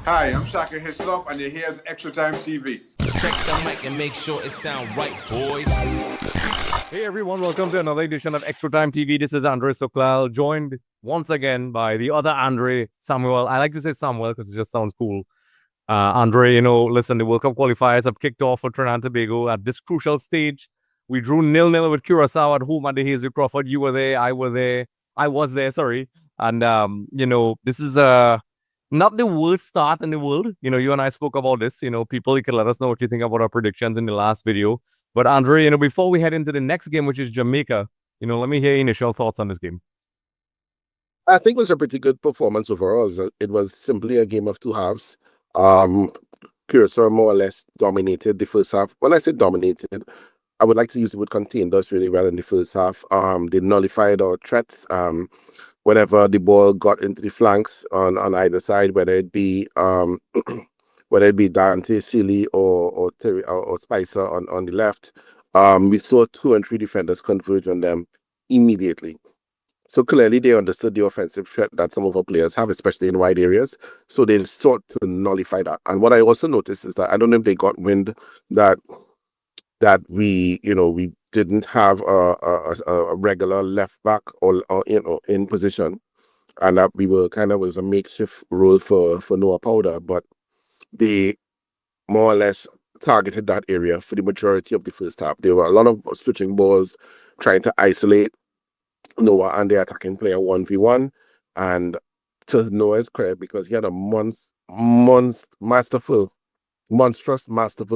Hi, I'm Shaka Hislop, and you're here at Extra Time TV. Check the mic and make sure it sound right, boys. Hey everyone, welcome to another edition of Extra Time TV. This is Andre Soklal, joined once again by the other Andre, Samuel. I like to say Samuel because it just sounds cool. Andre, listen, the World Cup qualifiers have kicked off for Trinidad Tobago at this crucial stage. We drew 0-0 with Curacao at home at the Hazel Crawford. You were there, I was there, sorry. And, this is not the worst start in the world. You and I spoke about this. People, you can let us know what you think about our predictions in the last video. But Andre, before we head into the next game, which is Jamaica, let me hear your initial thoughts on this game. I think it was a pretty good performance overall. It was simply a game of two halves. Curacao more or less dominated the first half. When I say dominated, I would like to use the word contained us really well in the first half. They nullified our threats. Whenever the ball got into the flanks on either side, whether it be Dante, Sealy, or Spicer on the left, we saw 2 and 3 defenders converge on them immediately. So clearly they understood the offensive threat that some of our players have, especially in wide areas. So they sought to nullify that. And what I also noticed is that I don't know if they got wind that we didn't have a regular left back or in position, and that we were kind of was a makeshift role for Noah Powder, but they more or less targeted that area for the majority of the first half. There were a lot of switching balls, trying to isolate Noah and the attacking player 1v1, and to Noah's credit, because he had a monstrous, masterful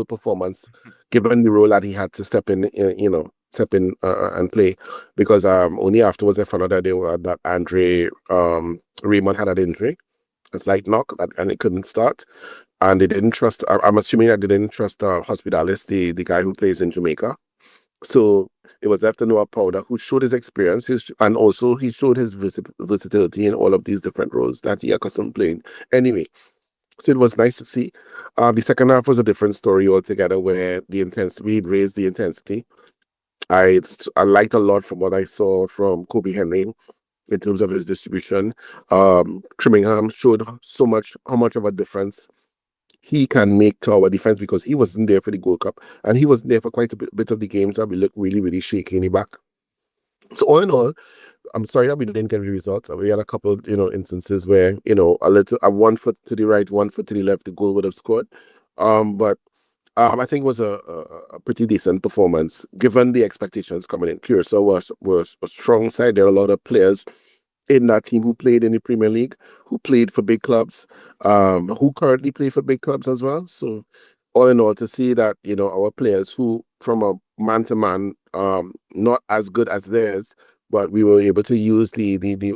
performance, given the role that he had to step in and play. Because only afterwards I found out that Andre Raymond had an injury, a slight knock, and it couldn't start. And they didn't trust. I'm assuming that they didn't trust Hospitalis, the guy who plays in Jamaica. So it was left to Noah Powder, who showed his experience, and also he showed his versatility in all of these different roles that he accustomed playing. Anyway. So it was nice to see. The second half was a different story altogether, where we raised the intensity. I liked a lot from what I saw from Kobe Henry in terms of his distribution. Trimmingham showed how much of a difference he can make to our defense, because he wasn't there for the Gold Cup, and he wasn't there for quite a bit of the games that we looked really, really shaky in the back. So all in all, I'm sorry that we didn't get the results. We had a couple, instances where, a 1 foot to the right, 1 foot to the left, the goal would have scored. But I think it was a pretty decent performance, given the expectations coming in. Curacao was a strong side. There are a lot of players in that team who played in the Premier League, who played for big clubs, who currently play for big clubs as well. So all in all, to see that, our players who, from a man-to-man, not as good as theirs, but we were able to use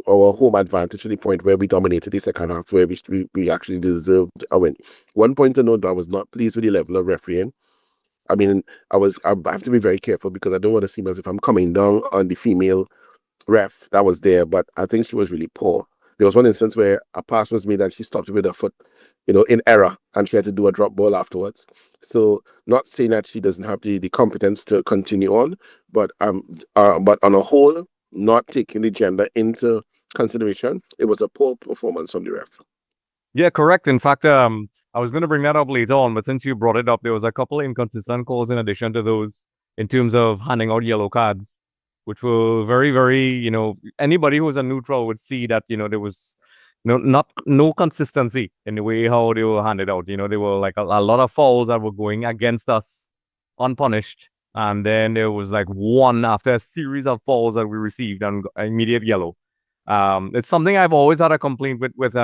our home advantage to the point where we dominated the second half, where we actually deserved a win. One point to note, I was not pleased with the level of refereeing. I mean, I have to be very careful, because I don't want to seem as if I'm coming down on the female ref that was there, but I think she was really poor. There was one instance where a pass was made and she stopped with her foot, in error, and she had to do a drop ball afterwards. So, not saying that she doesn't have the competence to continue on, but on a whole, not taking the gender into consideration, it was a poor performance from the ref. Yeah, correct. In fact, I was going to bring that up later on, but since you brought it up, there was a couple of inconsistent calls in addition to those, in terms of handing out yellow cards, which were very, very, anybody who was a neutral would see that, there was no consistency in the way how they were handed out. There were like a lot of fouls that were going against us unpunished. And then there was like one after a series of fouls that we received and immediate yellow. It's something I've always had a complaint with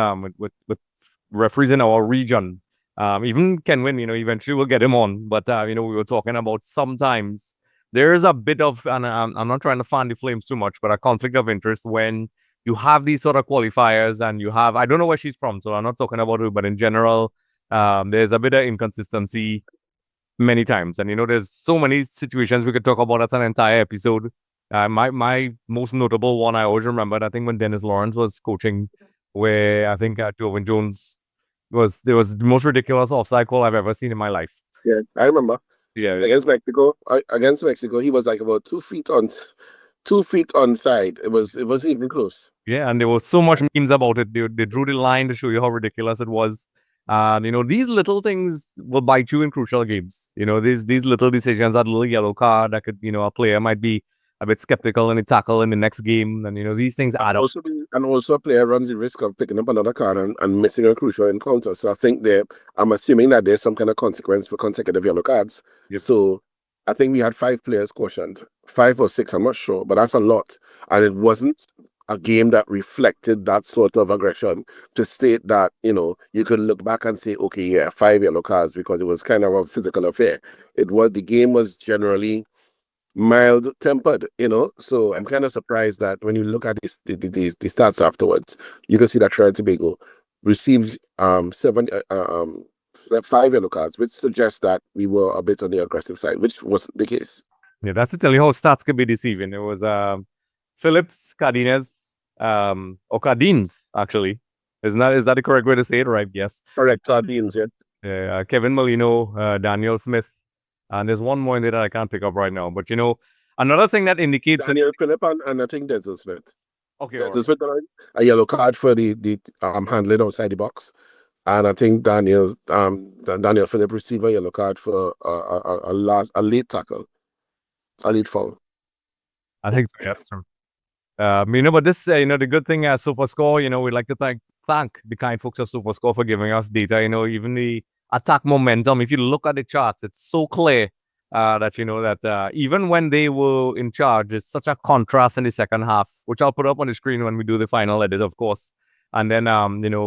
referees in our region. Even Kenwin, eventually we'll get him on. But, we were talking about sometimes there is a bit of, and I'm not trying to fan the flames too much, but a conflict of interest when you have these sort of qualifiers and you have, I don't know where she's from, so I'm not talking about her, but in general, there's a bit of inconsistency many times. And, there's so many situations we could talk about. That's an entire episode. My most notable one I always remembered, I think when Dennis Lawrence was coaching, where I think Jovan Jones there was the most ridiculous offside call I've ever seen in my life. Yeah, I remember. Yeah. Against Mexico, he was like about 2 feet on side. It wasn't even close. Yeah, and there was so much memes about it. They drew the line to show you how ridiculous it was. These little things will bite you in crucial games. These little decisions, that little yellow card that could, a player might be a bit skeptical in the tackle in the next game. And, these things add up. And also a player runs the risk of picking up another card and missing a crucial encounter. So I think I'm assuming that there's some kind of consequence for consecutive yellow cards. Yep. So I think we had 5 players cautioned, 5 or 6, I'm not sure, but that's a lot. And it wasn't a game that reflected that sort of aggression to state that, you could look back and say, okay, yeah, 5 yellow cards, because it was kind of a physical affair. The game was generally mild-tempered, so I'm kind of surprised that when you look at the stats afterwards, you can see that Trinidad Tobago received 5 yellow cards, which suggests that we were a bit on the aggressive side, which wasn't the case. Yeah, that's to tell you how stats could be deceiving. It was Phillips, Cardines, or Cardines, actually. Is that the correct way to say it, right? Yes. Correct, Cardines, yeah. Yeah, Kevin Molino, Daniel Smith, and there's one more in there that I can't pick up right now. But, another thing that indicates... Daniel Phillip and I think Denzel Smith. Okay, Denzel Smith, a yellow card for the handling outside the box. And I think Daniel Phillip received a yellow card for a late tackle, a late foul. I think yes. But this, the good thing at SofaScore, we'd like to thank the kind folks at SofaScore for giving us data. Even the attack momentum. If you look at the charts, it's so clear that even when they were in charge, it's such a contrast in the second half, which I'll put up on the screen when we do the final edit, of course. And then,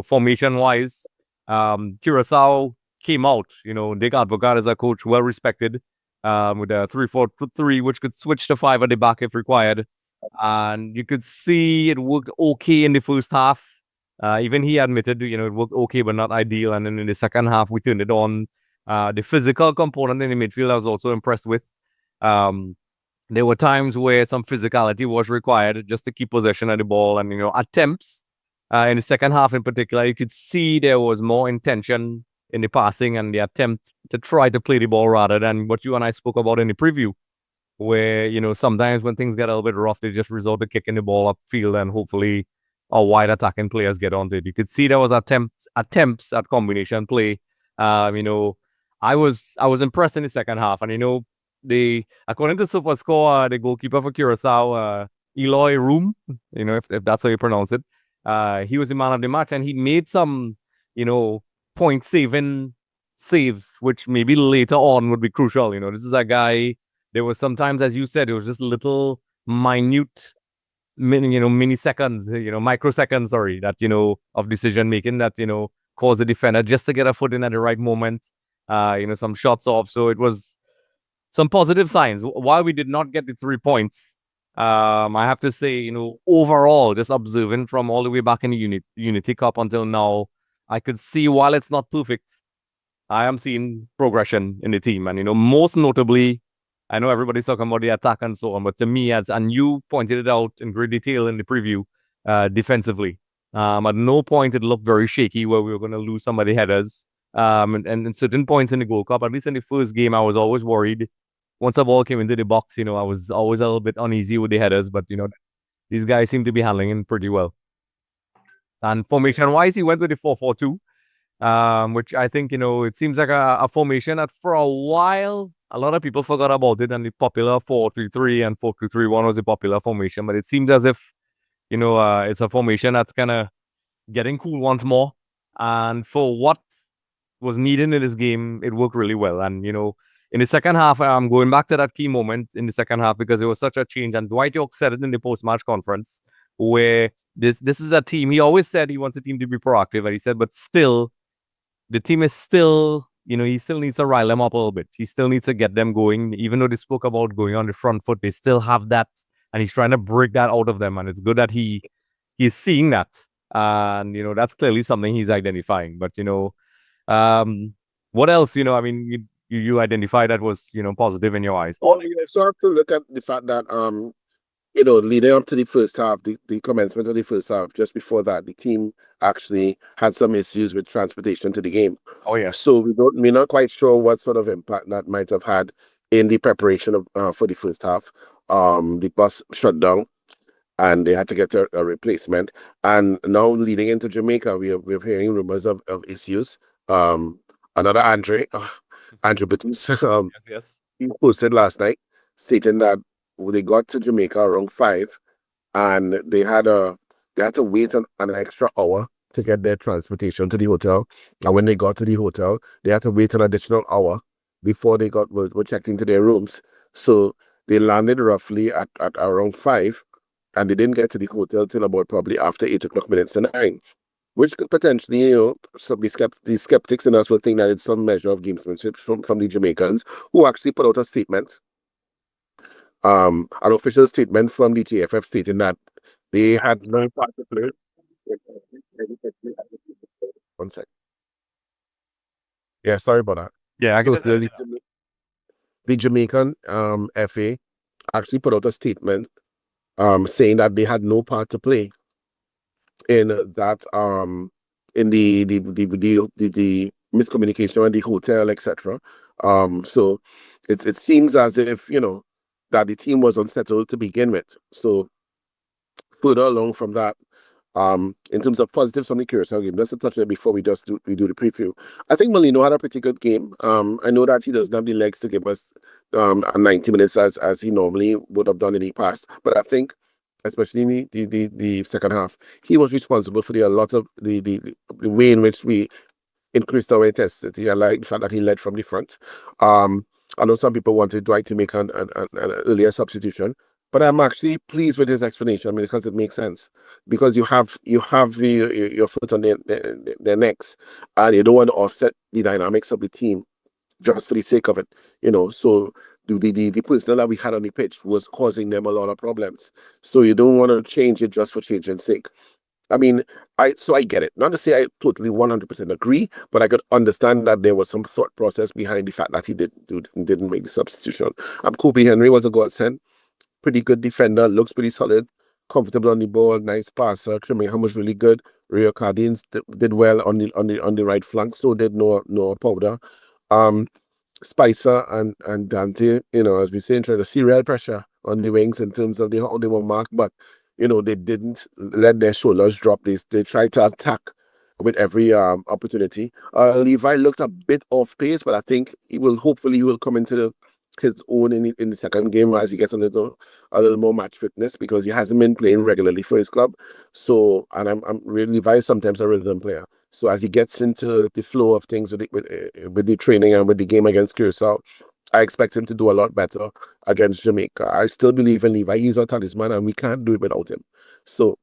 formation-wise, Curacao came out. Dick Advocat is a coach, well respected, with a 3-4-3, which could switch to 5 at the back if required. And you could see it worked okay in the first half. Even he admitted, it worked okay, but not ideal. And then in the second half, we turned it on. The physical component in the midfield, I was also impressed with. There were times where some physicality was required just to keep possession of the ball. And, attempts in the second half in particular, you could see there was more intention in the passing and the attempt to try to play the ball rather than what you and I spoke about in the preview, where, sometimes when things get a little bit rough, they just resort to kicking the ball upfield and hopefully our wide attacking players get onto it. You could see there was attempts at combination play. I was impressed in the second half, and according to SofaScore, the goalkeeper for Curacao, Eloy Room, if that's how you pronounce it, he was the man of the match, and he made some, point saving saves, which maybe later on would be crucial. This is a guy. There was sometimes, as you said, it was just little minute, microseconds, that of decision making that caused the defender just to get a foot in at the right moment. Some shots off. So it was some positive signs. While we did not get the 3 points, I have to say, overall, just observing from all the way back in the Unity Cup until now, I could see, while it's not perfect, I am seeing progression in the team. And, most notably, I know everybody's talking about the attack and so on, but to me, and you pointed it out in great detail in the preview, defensively, at no point it looked very shaky where we were going to lose some of the headers. And in certain points in the Gold Cup, at least in the first game, I was always worried. Once the ball came into the box, I was always a little bit uneasy with the headers, but, these guys seem to be handling it pretty well. And formation-wise, he went with the 4-4-2, which I think, it seems like a formation that for a while, a lot of people forgot about it, and the popular 4-3-3 and 4-2-3-1 was a popular formation, but it seems as if, it's a formation that's kind of getting cool once more. And for what was needed in this game, it worked really well. And, in the second half, I'm going back to that key moment in the second half because it was such a change. And Dwight York said it in the post-match conference, where this is a team. He always said he wants a team to be proactive. And he said, but still, the team is still, he still needs to rile them up a little bit. He still needs to get them going. Even though they spoke about going on the front foot, they still have that. And he's trying to break that out of them. And it's good that he's seeing that. And, that's clearly something he's identifying. But, what else, you identify that was, positive in your eyes? Oh, you also have to look at the fact that, leading up to the first half, the commencement of the first half, just before that, the team actually had some issues with transportation to the game. Oh, yeah. So we're not quite sure what sort of impact that might have had in the preparation for the first half. The bus shut down, and they had to get a replacement. And now leading into Jamaica, we're hearing rumors of issues Another Andre, Andrew Batiste, Yes. he posted last night stating that they got to Jamaica around 5 and they had to wait an extra hour to get their transportation to the hotel. And when they got to the hotel, they had to wait an additional hour before they were checked into their rooms. So they landed roughly at around 5 and they didn't get to the hotel till about probably after 8 o'clock minutes to 9. Which could potentially, some of the skeptics in us will think that it's some measure of gamesmanship from the Jamaicans, who actually put out a statement, an official statement from the JFF stating that they had no particular. One sec. Yeah, sorry about that. Yeah, I So can tell you. the Jamaican FA actually put out a statement saying that they had no part to play in that in the miscommunication at the hotel, etc. So it seems as if that the team was unsettled to begin with. So further along from that, in terms of positives from the Curacao game, just to touch on it before we do the preview. I think Molino had a pretty good game. I know that he doesn't have the legs to give us 90 minutes as he normally would have done in the past, but I think, especially in the second half, he was responsible for a lot of the way in which we increased our intensity. I like the fact that he led from the front. I know some people wanted Dwight to make an earlier substitution, but I'm actually pleased with his explanation because it makes sense. Because you have your foot on their necks, and you don't want to offset the dynamics of the team just for the sake of it. So the personnel that we had on the pitch was causing them a lot of problems. So you don't want to change it just for changing's sake. I mean, I get it. Not to say I totally 100% agree, but I could understand that there was some thought process behind the fact that he didn't make the substitution. Kobe Henry was a godsend. Pretty good defender, looks pretty solid, comfortable on the ball, nice passer. Trinidad was really good. Rio Cardines did well on the right flank, so did Noah Powder. Spicer and Dante, as we say, trying to see real pressure on the wings in terms of how they were marked, but they didn't let their shoulders drop. They tried to attack with every opportunity. Levi looked a bit off pace, but I think hopefully he will come into his own in the second game as he gets a little more match fitness, because he hasn't been playing regularly for his club. So, and I'm really Levi is sometimes a rhythm player. So as he gets into the flow of things with the training and with the game against Curacao, I expect him to do a lot better against Jamaica. I still believe in Levi. He's our talisman, and we can't do it without him. So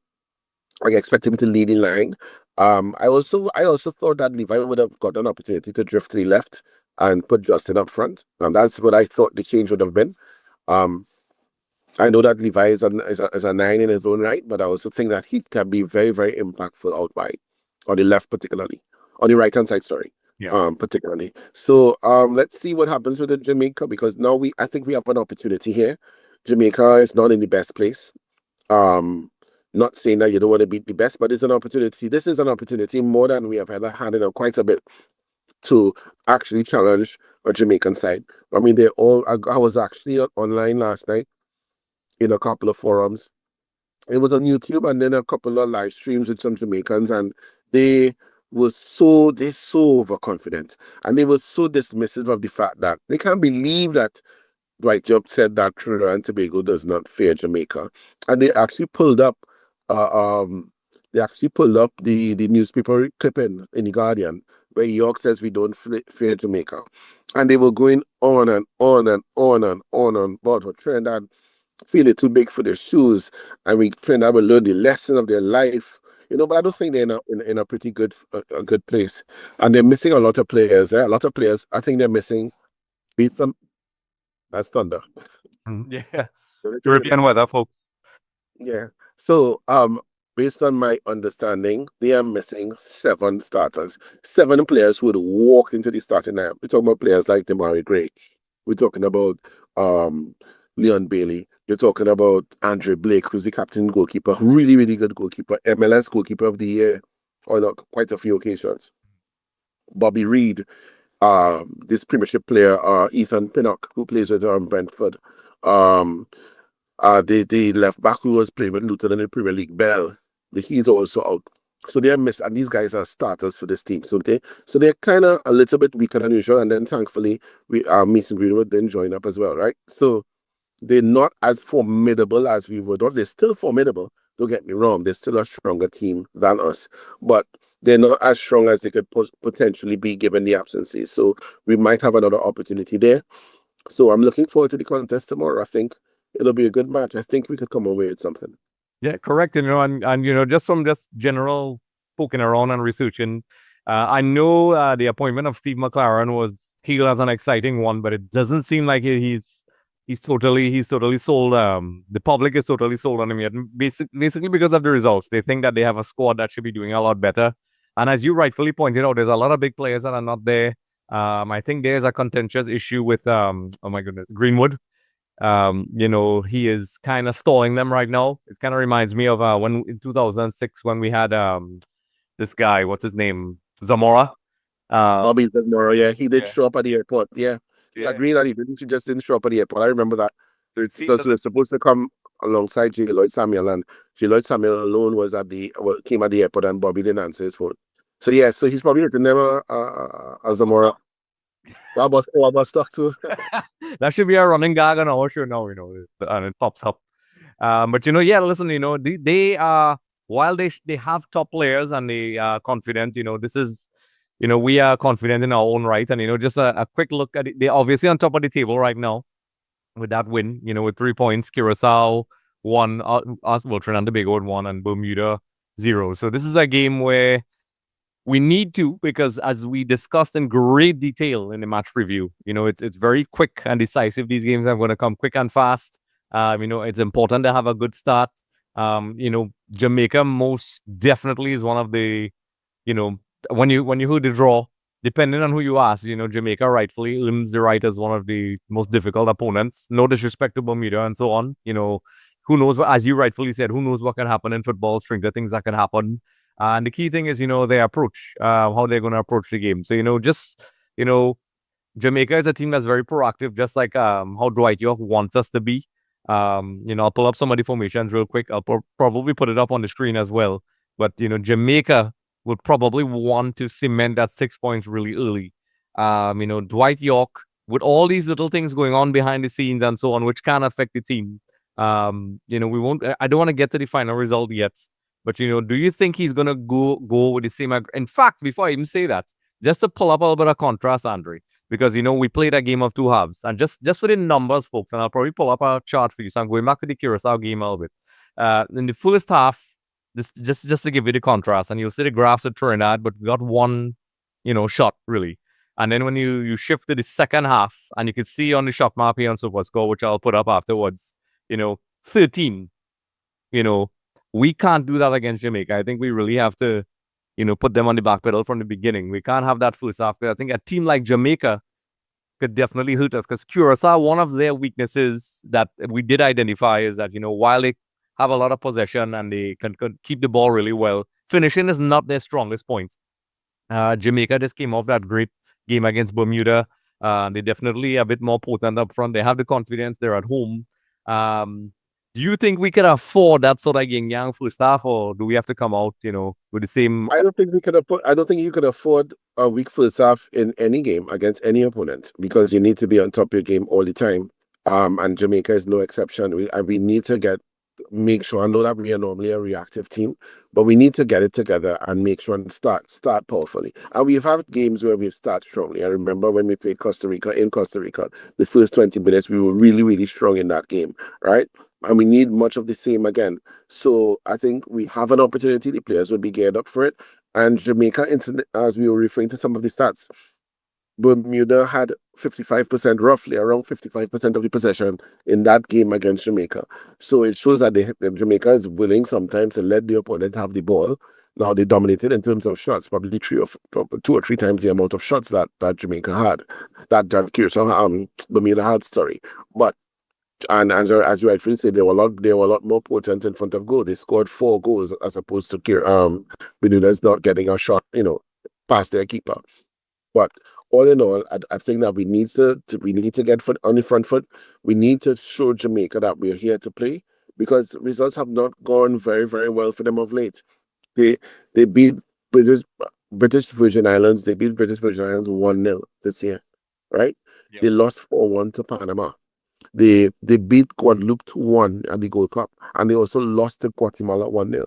I expect him to lead in line. I also thought that Levi would have got an opportunity to drift to the left and put Justin up front. That's what I thought the change would have been. I know that Levi is a 9 in his own right, but I also think that he can be very, very impactful out wide, on the left particularly, on the right hand side. Sorry, particularly. So let's see what happens with the Jamaica, because now I think we have an opportunity here. Jamaica is not in the best place. Not saying that you don't want to beat the best, but it's an opportunity. This is an opportunity more than we have ever had in quite a bit to actually challenge a Jamaican side. I mean, I was actually online last night in a couple of forums. It was on YouTube and then a couple of live streams with some Jamaicans, and they were so overconfident, and they were so dismissive of the fact that they can't believe that Dwight Job said that Trinidad and Tobago does not fear Jamaica, and they actually pulled up the newspaper clipping in the Guardian where York says we don't fear Jamaica, and they were going on and on and on and on about how Trinidad feel it too big for their shoes, and Trinidad will learn the lesson of their life. But I don't think they're in a pretty good a good place, and they're missing a lot of players. A lot of players. I think they're missing. Beat some. That's thunder. Yeah, Caribbean weather, folks. Yeah. So, based on my understanding, they are missing 7 starters, 7 players who would walk into the starting lineup. We're talking about players like Damari Gray. We're talking about Leon Bailey. You're talking about Andre Blake, who's the captain goalkeeper, really, really good goalkeeper, MLS goalkeeper of the year on quite a few occasions. Bobby Reed, this Premiership player, Ethan Pinnock, who plays with Brentford. The left back who was playing with Luton in the Premier League, Bell, he's also out. So they're missed, and these guys are starters for this team. So they're kind of a little bit weaker than usual. And then thankfully, we Mason Greenwood didn't join up as well, right? So they're not as formidable as we would have. They're still formidable. Don't get me wrong. They're still a stronger team than us, but they're not as strong as they could potentially be given the absences. So we might have another opportunity there. So I'm looking forward to the contest tomorrow. I think it'll be a good match. I think we could come away with something. Yeah, correct. And just from just general poking around and researching, I know the appointment of Steve McLaren was hailed as an exciting one, but it doesn't seem like he's totally sold. The public is totally sold on him yet. Basically because of the results, they think that they have a squad that should be doing a lot better. And as you rightfully pointed out, there's a lot of big players that are not there. I think there's a contentious issue with oh my goodness, Greenwood. He is kind of stalling them right now. It kind of reminds me of when in 2006 when we had this guy, what's his name, Zamora. Bobby Zamora, yeah, he did Yeah. show up at the airport. Yeah, agreed that he just didn't show up at the airport. I remember that. They're supposed to come alongside J. Lloyd Samuel, and J. Lloyd Samuel alone was came at the airport, and Bobby didn't answer his phone. So yeah, so he's probably written never Zamora. What about stuck too? That should be a running gag on our show now, and it pops up. But yeah, listen, they are, while they have top players and they are confident, this is, we are confident in our own right. And, just a quick look at it. They're obviously on top of the table right now with that win, with 3 points. Curacao 1, Trinidad and Tobago 1, and Bermuda 0. So this is a game where we need to, because as we discussed in great detail in the match preview, it's very quick and decisive. These games are going to come quick and fast. It's important to have a good start. Jamaica most definitely is one of the, when you heard the draw, depending on who you ask, Jamaica rightfully earns the right as one of the most difficult opponents. No disrespect to Bermuda and so on. Who knows what, as you rightfully said, who knows what can happen in football, stranger things that can happen. And the key thing is, their approach, how they're going to approach the game. So, Jamaica is a team that's very proactive, just like how Dwight York wants us to be. I'll pull up some of the formations real quick. I'll probably put it up on the screen as well. But, Jamaica would probably want to cement that 6 points really early. Dwight York, with all these little things going on behind the scenes and so on, which can affect the team. I don't want to get to the final result yet. But, do you think he's going to go with the same? In fact, before I even say that, just to pull up a little bit of contrast, Andre, because, we played a game of two halves. And just for the numbers, folks, and I'll probably pull up a chart for you. So I'm going back to the Curacao game a little bit. In the first half, just to give you the contrast, and you'll see the graphs of Trinidad, but we got one, shot, really. And then when you shift to the second half, and you can see on the shot map here on SuperScore, which I'll put up afterwards, 13, we can't do that against Jamaica. I think we really have to, put them on the back pedal from the beginning. We can't have that first half. I think a team like Jamaica could definitely hurt us, because Curacao, one of their weaknesses that we did identify is that, while they have a lot of possession and they can keep the ball really well, finishing is not their strongest point. Jamaica just came off that great game against Bermuda. They're definitely a bit more potent up front. They have the confidence. They're at home. Do you think we can afford that sort of yin-yang first half, or do we have to come out, with the same? I don't think you could afford a weak first half in any game against any opponent, because you need to be on top of your game all the time. And Jamaica is no exception. We need to make sure. I know that we are normally a reactive team, but we need to get it together and make sure and start powerfully. And we've had games where we've started strongly. I remember when we played Costa Rica, the first 20 minutes, we were really, really strong in that game, right? And we need much of the same again. So I think we have an opportunity. The players will be geared up for it. And Jamaica, as we were referring to some of the stats, Bermuda had 55%, roughly around 55% of the possession in that game against Jamaica. So it shows that Jamaica is willing sometimes to let the opponent have the ball. Now they dominated in terms of shots, probably 2 or 3 times the amount of shots that Jamaica had, that Bermuda had. But and as you rightfully said, they were a lot more potent in front of goal. They scored 4 goals as opposed to Bermuda's not getting a shot, past their keeper. But all in all, I think that we need to get on the front foot. We need to show Jamaica that we're here to play, because results have not gone very, very well for them of late. They beat British British Virgin Islands. They beat British Virgin Islands 1-0 this year, right? Yep. They lost 4-1 to Panama. They beat Guadeloupe 2-1 at the Gold Cup, and they also lost to Guatemala 1-0. And-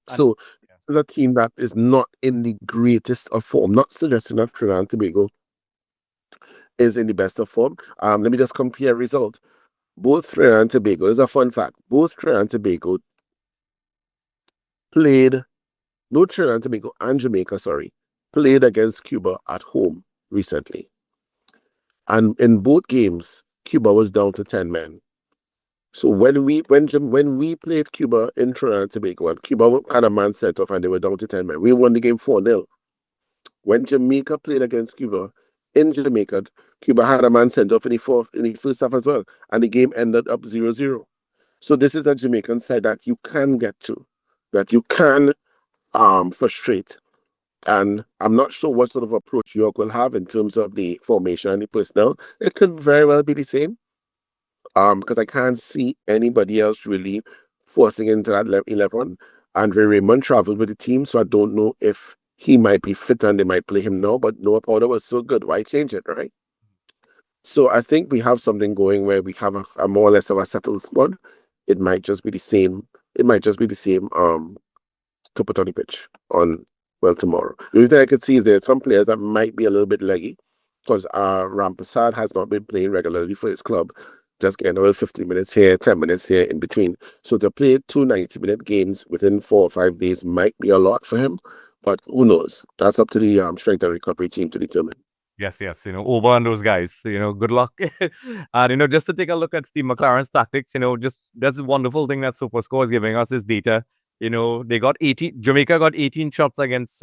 So it's a team that is not in the greatest of form. Not suggesting that Trinidad and Tobago is in the best of form. Let me just compare result. Both Trinidad and Tobago, this is a fun fact. Both Trinidad and Tobago played, both Trinidad and Tobago and Jamaica, played against Cuba at home recently. And in both games, Cuba was down to 10 men. So when we played Cuba in Trinidad and Tobago, and Cuba had a man set off and they were down to 10 men, we won the game 4-0. When Jamaica played against Cuba in Jamaica, Cuba had a man sent off in the first half as well, and the game ended up 0-0. So this is a Jamaican side that you can get to, that you can frustrate. And I'm not sure what sort of approach York will have in terms of the formation and the personnel. It could very well be the same. Because I can't see anybody else really forcing into that 11. Andre Raymond traveled with the team, so I don't know if he might be fit and they might play him now, but Noah Powder was so good. Why change it, right? So I think we have something going where we have a more or less of a settled squad. It might just be the same. It might just be the same to put on the pitch on, well, tomorrow. The only thing I could see is there are some players that might be a little bit leggy because Rampasad has not been playing regularly for his club. Just getting another 15 minutes here, 10 minutes here in between. So to play 2 90-minute games within 4 or 5 days might be a lot for him, but who knows? That's up to the strength and recovery team to determine. Yes, Oba and those guys, good luck. And, just to take a look at Steve McLaren's tactics, just that's a wonderful thing that SofaScore is giving us is data. They got 18, Jamaica got 18 shots against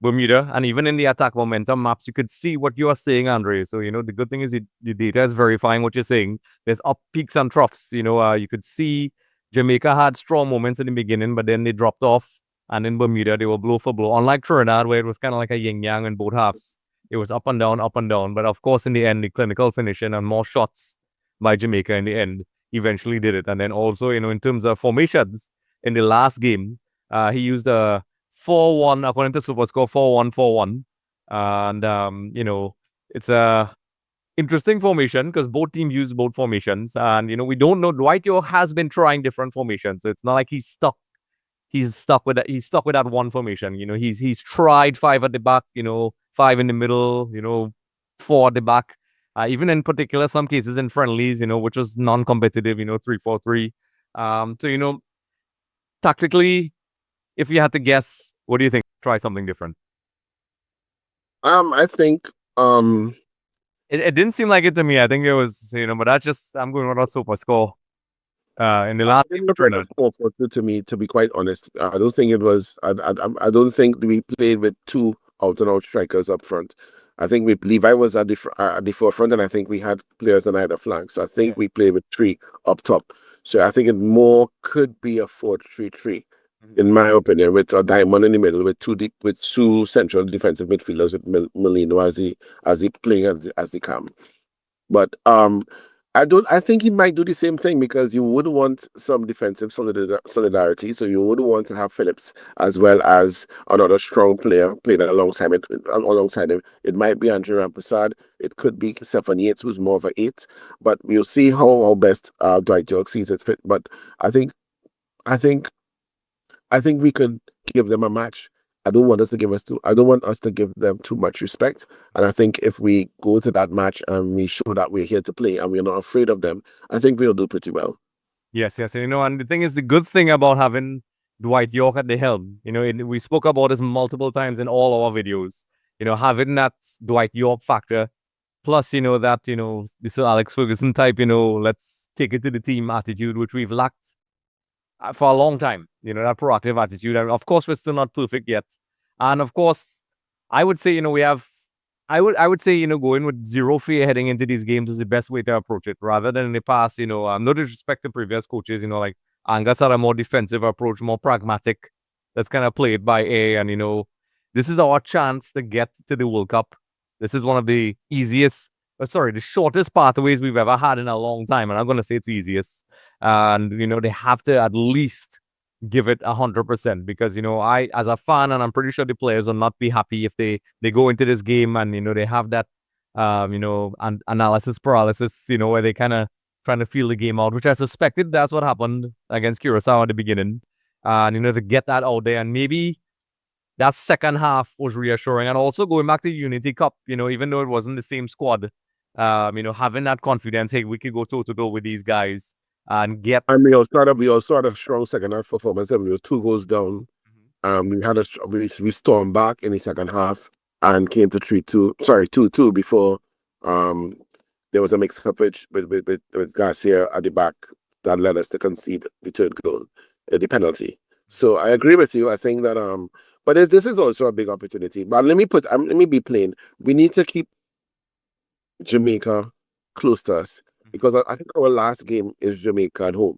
Bermuda, and even in the attack momentum maps, you could see what you are saying, Andre. So, the good thing is the data is verifying what you're saying. There's up peaks and troughs. You could see Jamaica had strong moments in the beginning, but then they dropped off. And in Bermuda, they were blow for blow. Unlike Trinidad, where it was kind of like a yin-yang in both halves. It was up and down, up and down. But of course, in the end, the clinical finishing and more shots by Jamaica in the end eventually did it. And then also, in terms of formations, in the last game, he used a 4-1, according to SuperScore, 4-1-4-1. And, it's a interesting formation because both teams use both formations. And, we don't know. Dwight York has been trying different formations. So it's not like he's stuck with that. He's stuck with that one formation. He's tried 5 at the back, 5 in the middle, 4 at the back. Even in particular, some cases in friendlies, which was non-competitive, 3-4-3. So, tactically, if you had to guess, what do you think? Try something different. I think It didn't seem like it to me. I think it was, but that's just, I'm going with that SofaScore. In the last game, to me, to be quite honest, I don't think it was. I don't think we played with 2 out-and-out strikers up front. I think Levi was at the forefront, and I think we had players on either flank. So I think we played with 3 up top. So I think it more could be a 4-3-3, in my opinion, with a diamond in the middle, with 2 central defensive midfielders, with Molino as the playing as the cam. But I think he might do the same thing because you would want some defensive solidarity. So you would want to have Phillips as well as another strong player playing alongside him. It might be Andre Rampasad. It could be Stephen Yates, who's more of an 8. But we'll see how best Dwight York sees it fit. But I think we could give them a match. I don't want us to give them too much respect. And I think if we go to that match and we show that we're here to play and we're not afraid of them, I think we'll do pretty well. Yes. And the thing is, the good thing about having Dwight York at the helm, we spoke about this multiple times in all our videos, having that Dwight York factor, plus, that, this Alex Ferguson type, let's take it to the team attitude, which we've lacked for a long time, that proactive attitude. And of course, we're still not perfect yet. And of course, I would say, I would say, going with 0 fear heading into these games is the best way to approach it rather than in the past, no disrespect to previous coaches, like Angus had a more defensive approach, more pragmatic. That's kind of played by A. And, this is our chance to get to the World Cup. This is one of the the shortest pathways we've ever had in a long time. And I'm going to say it's easiest. And, they have to at least give it 100% because, I, as a fan, and I'm pretty sure the players will not be happy if they go into this game and, they have that, analysis paralysis, where they kind of trying to feel the game out, which I suspected that's what happened against Curacao at the beginning. And, to get that out there, and maybe that second half was reassuring. And also going back to Unity Cup, even though it wasn't the same squad, having that confidence, hey, we could go toe-to-toe with these guys and get... And we also had a strong second half performance. We were 2 goals down. We stormed back in the second half and came to 2-2 before there was a mix-up with Garcia at the back that led us to concede the third goal, the penalty. So I agree with you. I think that but this is also a big opportunity. But let me be plain. We need to keep Jamaica close to us because I think our last game is Jamaica at home.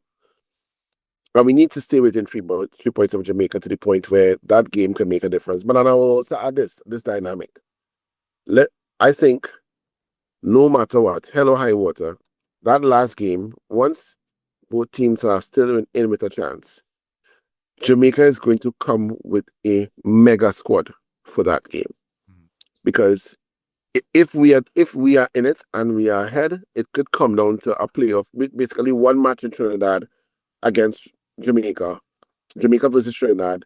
And we need to stay within 3 points of Jamaica to the point where that game can make a difference. But I will also add this dynamic. I think no matter what, hell or high water, that last game, once both teams are still in with a chance, Jamaica is going to come with a mega squad for that game. Because if we are in it and we are ahead, it could come down to a playoff, basically one match in Trinidad against Jamaica versus Trinidad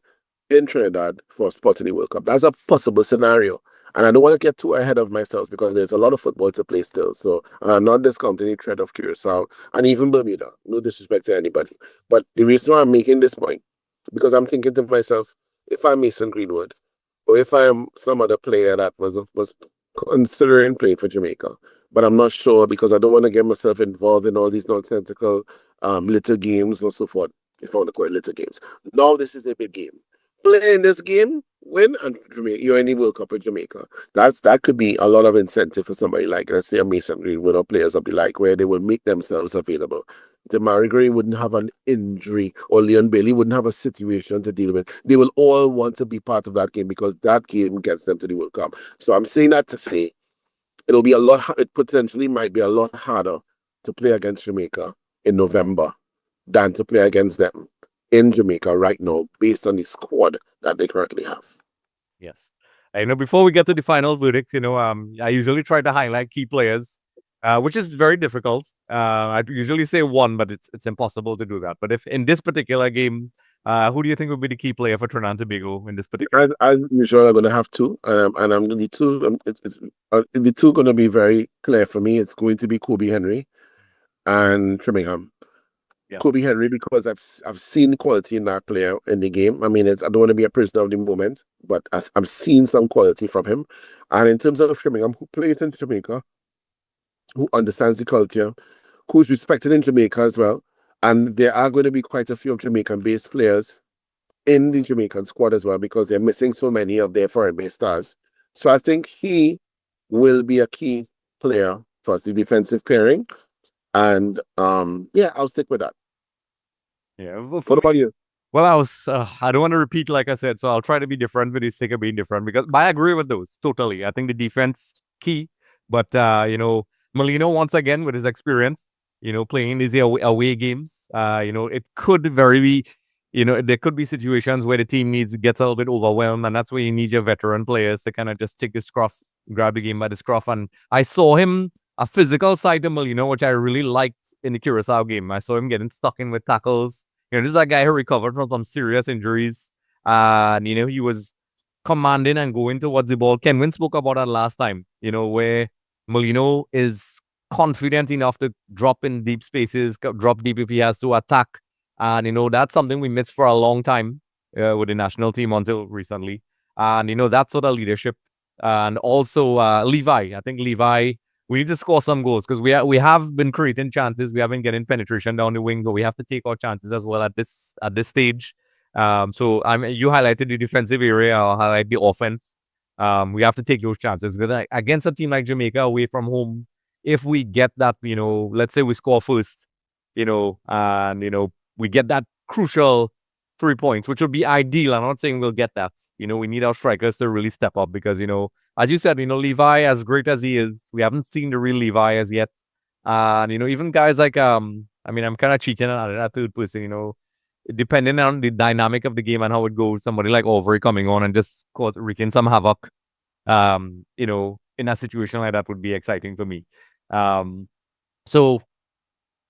in Trinidad for a spot in the World Cup. That's a possible scenario. And I don't want to get too ahead of myself because there's a lot of football to play still. So I'm not discounting the threat of Curacao and even Bermuda. No disrespect to anybody. But the reason why I'm making this point, because I'm thinking to myself, if I'm Mason Greenwood, or if I'm some other player that was considering playing for Jamaica, but I'm not sure because I don't want to get myself involved in all these nonsensical little games or so forth, if I want to call it little games. Now this is a big game. Play in this game, win, and you're in the World Cup in Jamaica. That could be a lot of incentive for somebody like, let's say, a Mason Greenwood or players of the like, where they will make themselves available. Demari Gray wouldn't have an injury, or Leon Bailey wouldn't have a situation to deal with. They will all want to be part of that game because that game gets them to the World Cup. So I'm saying that to say it'll be it potentially might be a lot harder to play against Jamaica in November than to play against them in Jamaica right now, based on the squad that they currently have. Yes. Before we get to the final verdict, I usually try to highlight key players, which is very difficult. I usually say one, but it's impossible to do that. But if in this particular game, who do you think would be the key player for Trinidad and Tobago in this particular? As usual, I'm going to have 2, and I'm the 2. The 2 going to be very clear for me. It's going to be Kobe Henry and Trinningham. Yeah. Kobe Henry, because I've seen quality in that player in the game. I mean, I don't want to be a prisoner of the moment, but I've seen some quality from him. And in terms of Trinningham, who plays in Jamaica, who understands the culture, who's respected in Jamaica as well. And there are going to be quite a few of Jamaican-based players in the Jamaican squad as well because they're missing so many of their foreign-based stars. So I think he will be a key player for the defensive pairing. And I'll stick with that. Yeah. What about you? Well, I don't want to repeat like I said, so I'll try to be different for the sake of being different because I agree with those totally. I think the defense key, but Molino once again with his experience, playing these away games, it could there could be situations where the team gets a little bit overwhelmed, and that's where you need your veteran players to kind of just take the scruff, grab the game by the scruff. And I saw him. A physical side to Molino, which I really liked in the Curacao game. I saw him getting stuck in with tackles. This is a guy who recovered from some serious injuries. And, he was commanding and going towards the ball. Kenwin spoke about that last time, where Molino is confident enough to drop in deep spaces, drop deep if he has to attack. And, that's something we missed for a long time with the national team until recently. And, that sort of leadership. And also Levi. I think Levi... We need to score some goals because we have been creating chances. We have been getting penetration down the wing, but we have to take our chances as well at this stage. So you highlighted the defensive area. I'll highlight the offense. We have to take those chances because against a team like Jamaica away from home, if we get that, let's say we score first, and we get that crucial 3 points, which would be ideal. I'm not saying we'll get that. We need our strikers to really step up because as you said, Levi, as great as he is, we haven't seen the real Levi as yet. And, even guys like, I'm kind of cheating at that third person, depending on the dynamic of the game and how it goes, somebody like Overy coming on and just wreaking some havoc, in a situation like that would be exciting for me. So,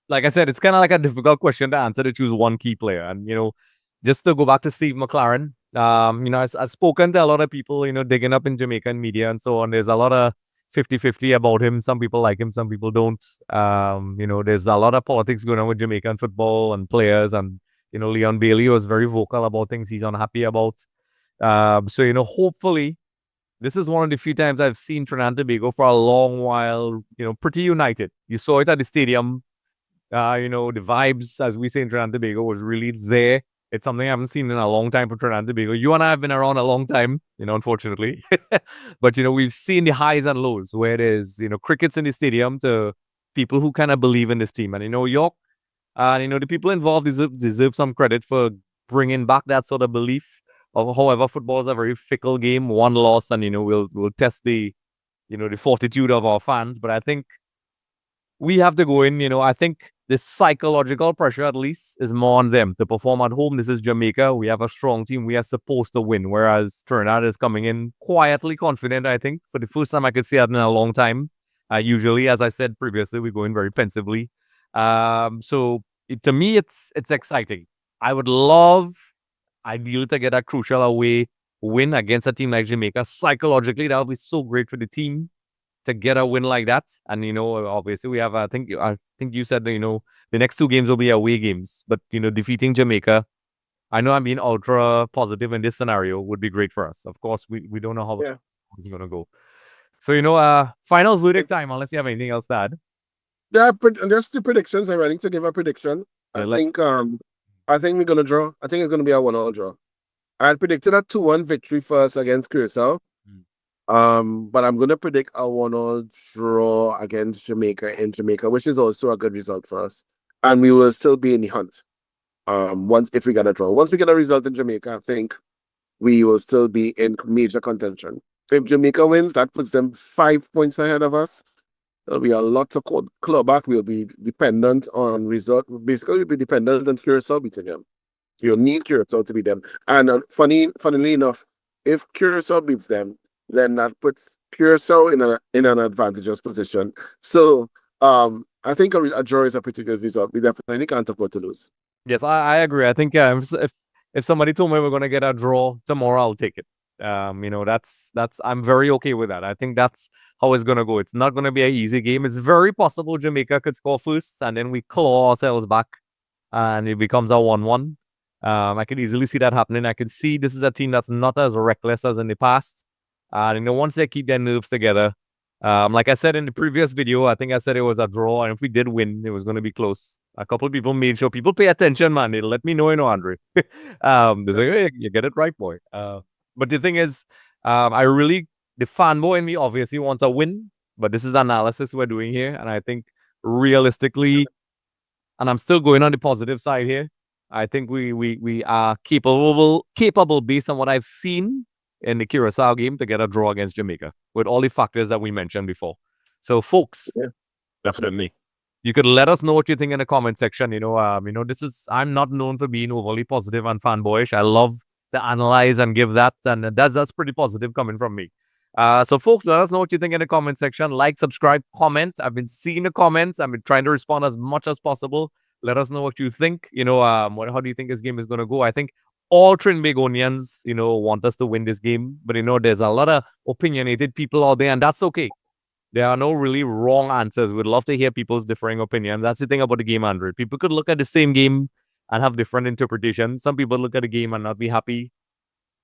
like I said, it's kind of like a difficult question to answer to choose one key player. And, just to go back to Steve McLaren, I've spoken to a lot of people, digging up in Jamaican media and so on. There's a lot of 50-50 about him. Some people like him, some people don't. There's a lot of politics going on with Jamaican football and players. And, Leon Bailey was very vocal about things he's unhappy about. Hopefully, this is one of the few times I've seen Trinidad and Tobago for a long while, pretty united. You saw it at the stadium. The vibes, as we say in Trinidad and Tobago, was really there. It's something I haven't seen in a long time for Trinidad and Tobago. You and I have been around a long time, unfortunately. But, we've seen the highs and lows where there's, crickets in the stadium to people who kind of believe in this team. And, York, the people involved deserve some credit for bringing back that sort of belief. However, football is a very fickle game. One loss, and we'll test the fortitude of our fans. But I think we have to go in. I think the psychological pressure, at least, is more on them to perform at home. This is Jamaica. We have a strong team. We are supposed to win. Whereas Trinidad is coming in quietly confident. I think for the first time I could see that in a long time. Usually, as I said previously, we go in very pensively. To me, it's exciting. I would love, ideally, to get a crucial away win against a team like Jamaica. Psychologically, that would be so great for the team to get a win like that. And, obviously we have, I think you said, the next two games will be away games. But, defeating Jamaica, I know I'm being ultra positive in this scenario, would be great for us. Of course, we don't know how it's going to go. So, final verdict time, unless you have anything else to add. Yeah, just the predictions. I'm ready to give a prediction. I think we're going to draw. I think it's going to be a 1-1 draw. I had predicted a 2-1 victory for us against Curacao. But I'm going to predict a 1-1 draw against Jamaica in Jamaica, which is also a good result for us. And we will still be in the hunt. If we get a draw. Once we get a result in Jamaica, I think we will still be in major contention. If Jamaica wins, that puts them 5 points ahead of us. There'll be a lot to claw back. We'll be dependent on result. Basically, we'll be dependent on Curacao beating them. You'll need Curacao to beat them. And funnily enough, if Curacao beats them, then that puts Curacao in an advantageous position. So I think a draw is a pretty good result. We definitely can't afford to lose. Yes, I agree. I think if somebody told me we're going to get a draw tomorrow, I'll take it. That's I'm very okay with that. I think that's how it's going to go. It's not going to be an easy game. It's very possible Jamaica could score first and then we claw ourselves back and it becomes a 1-1. I could easily see that happening. I could see this is a team that's not as reckless as in the past. Once they keep their nerves together, like I said in the previous video, I think I said it was a draw, and if we did win, it was going to be close. A couple of people made sure people pay attention, man. They let me know, Andre. They say, hey, you get it right, boy. But the thing is, the fanboy in me obviously wants a win, but this is analysis we're doing here, and I think realistically, and I'm still going on the positive side here, I think we are capable based on what I've seen in the Curacao game to get a draw against Jamaica with all the factors that we mentioned before. So, folks, Definitely. You could let us know what you think in the comment section. I'm not known for being overly positive and fanboyish. I love to analyze and give that, and that's pretty positive coming from me. So, folks, let us know what you think in the comment section. Like, subscribe, comment. I've been seeing the comments. I've been trying to respond as much as possible. Let us know what you think. How do you think this game is going to go? I think all Trinbagonians, want us to win this game. But, there's a lot of opinionated people out there, and that's okay. There are no really wrong answers. We'd love to hear people's differing opinions. That's the thing about the game, Andre. People could look at the same game and have different interpretations. Some people look at the game and not be happy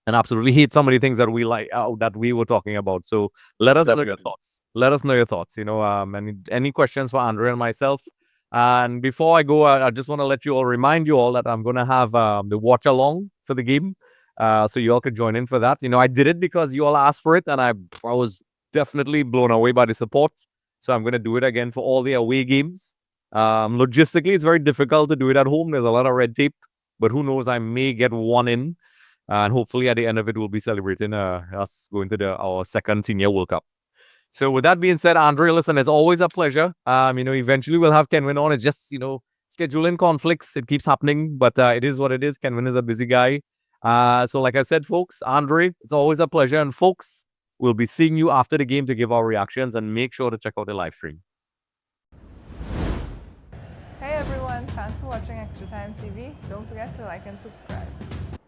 and absolutely hate some of the things that we like, that we were talking about. So let us know your thoughts. Let us know your thoughts. Any questions for Andre and myself. And before I go, I just want to remind you all that I'm going to have the watch along for the game. So you all could join in for that. I did it because you all asked for it, and I was definitely blown away by the support. So I'm going to do it again for all the away games. Logistically, it's very difficult to do it at home. There's a lot of red tape, but who knows, I may get one in. And hopefully at the end of it, we'll be celebrating us going to our second Senior World Cup. So with that being said, Andre, listen, it's always a pleasure. Eventually we'll have Kenwin on. It's just, scheduling conflicts. It keeps happening, but it is what it is. Kenwin is a busy guy. So like I said, folks, Andre, it's always a pleasure. And folks, we'll be seeing you after the game to give our reactions, and make sure to check out the live stream. Hey everyone, thanks for watching Extra Time TV. Don't forget to like and subscribe.